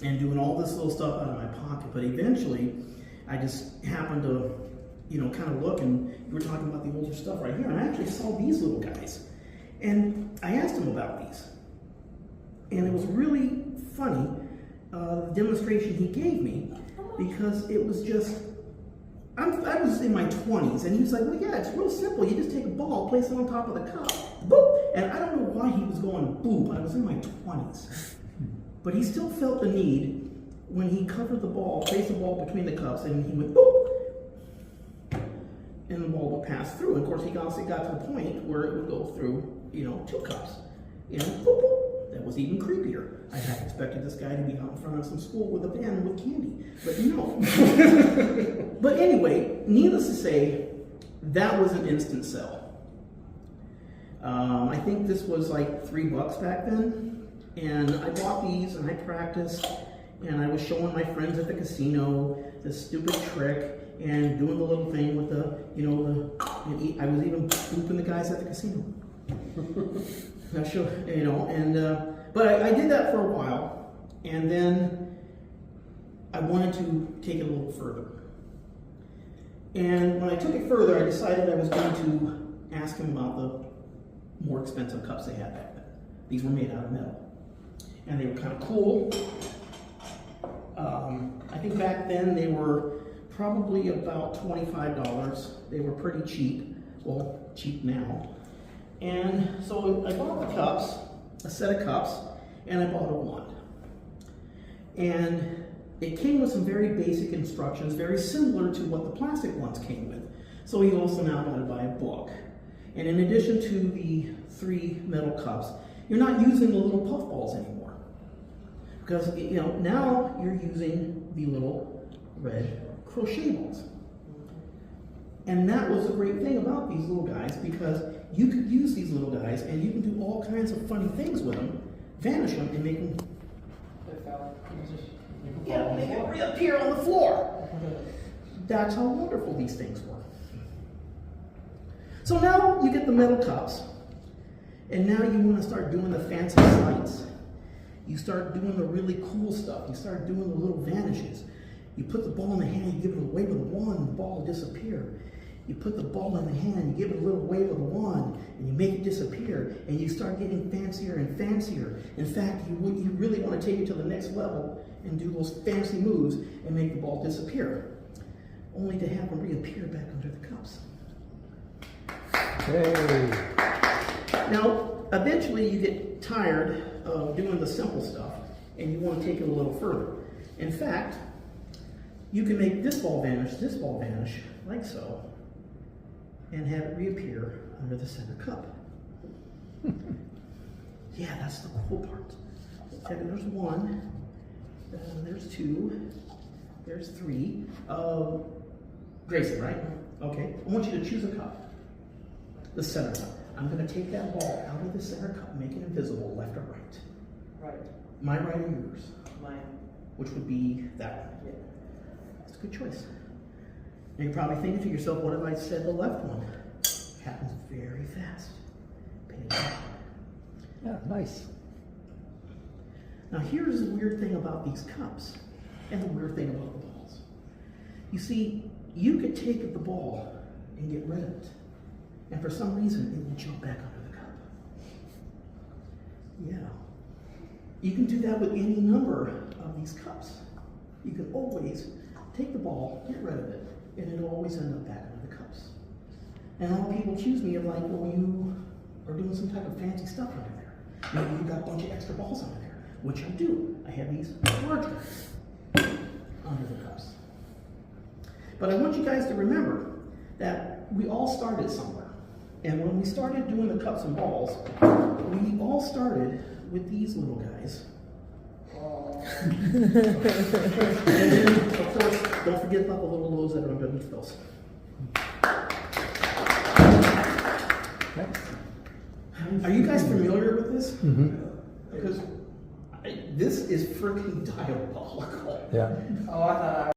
and doing all this little stuff out of my pocket. But eventually, I just happened to, kind of look, and you were talking about the older stuff right here, and I actually saw these little guys. And I asked him about these. And it was really funny, the demonstration he gave me, because it was just, I was in my 20s, and he was like, well, yeah, it's real simple. You just take a ball, place it on top of the cup, boop. And I don't know why he was going boop. I was in my 20s. But he still felt the need when he covered the ball, placed the ball between the cups, and he went boop. And the ball would pass through. And of course, he got to the point where it would go through, 2 cups. And boop, boop. That was even creepier. I had expected this guy to be out in front of some school with a van with candy, but no. But anyway, needless to say, that was an instant sell. I think this was like $3 back then, and I bought these and I practiced, and I was showing my friends at the casino this stupid trick and doing the little thing with the, I was even booping the guys at the casino. But I did that for a while, and then I wanted to take it a little further. And when I took it further, I decided I was going to ask him about the more expensive cups they had back then. These were made out of metal, and they were kind of cool. I think back then they were probably about $25. They were pretty cheap, well, cheap now. And so I bought the cups, a set of cups, and I bought a wand. And it came with some very basic instructions, very similar to what the plastic ones came with. So you also now got to buy a book. And in addition to the 3 metal cups, you're not using the little puff balls anymore. Because, now you're using the little red crochet balls. And that was a great thing about these little guys, because you could use these little guys and you can do all kinds of funny things with them, vanish them, and make them make it reappear on the floor. That's how wonderful these things were. So now you get the metal cups, and now you want to start doing the fancy sights. You start doing the really cool stuff. You start doing the little vanishes. You put the ball in the hand, you give it a wave of the wand, and the ball will disappear. You put the ball in the hand, you give it a little wave of the wand, and you make it disappear, and you start getting fancier and fancier. In fact, you really want to take it to the next level and do those fancy moves and make the ball disappear, only to have them reappear back under the cups. Hey. Now, eventually you get tired of doing the simple stuff, and you want to take it a little further. In fact, you can make this ball vanish, like so, and have it reappear under the center cup. Yeah, that's the cool part. Okay, there's 1, there's 2, there's 3. Grayson, right? Okay, I want you to choose a cup. The center cup. I'm going to take that ball out of the center cup, make it invisible, left or right. Right. My right or yours? Mine. Which would be that one. Yeah. That's a good choice. Now you're probably thinking to yourself, what if I said the left one? It happens very fast. Pay attention. Yeah, nice. Now here's the weird thing about these cups, and the weird thing about the balls. You see, you could take the ball and get rid of it, and for some reason it will jump back under the cup. Yeah. You can do that with any number of these cups. You can always take the ball, get rid of it, and it'll always end up back under the cups. And all people accuse me of like, well, you are doing some type of fancy stuff under there. Maybe you've got a bunch of extra balls under there, which I do. I have these larger under the cups. But I want you guys to remember that we all started somewhere. And when we started doing the cups and balls, we all started with these little guys. And then, of course, don't forget about the little loaves that are underneath those. Are you guys familiar with this? Mm-hmm. Because this is freaking diabolical. Yeah. Oh, I thought I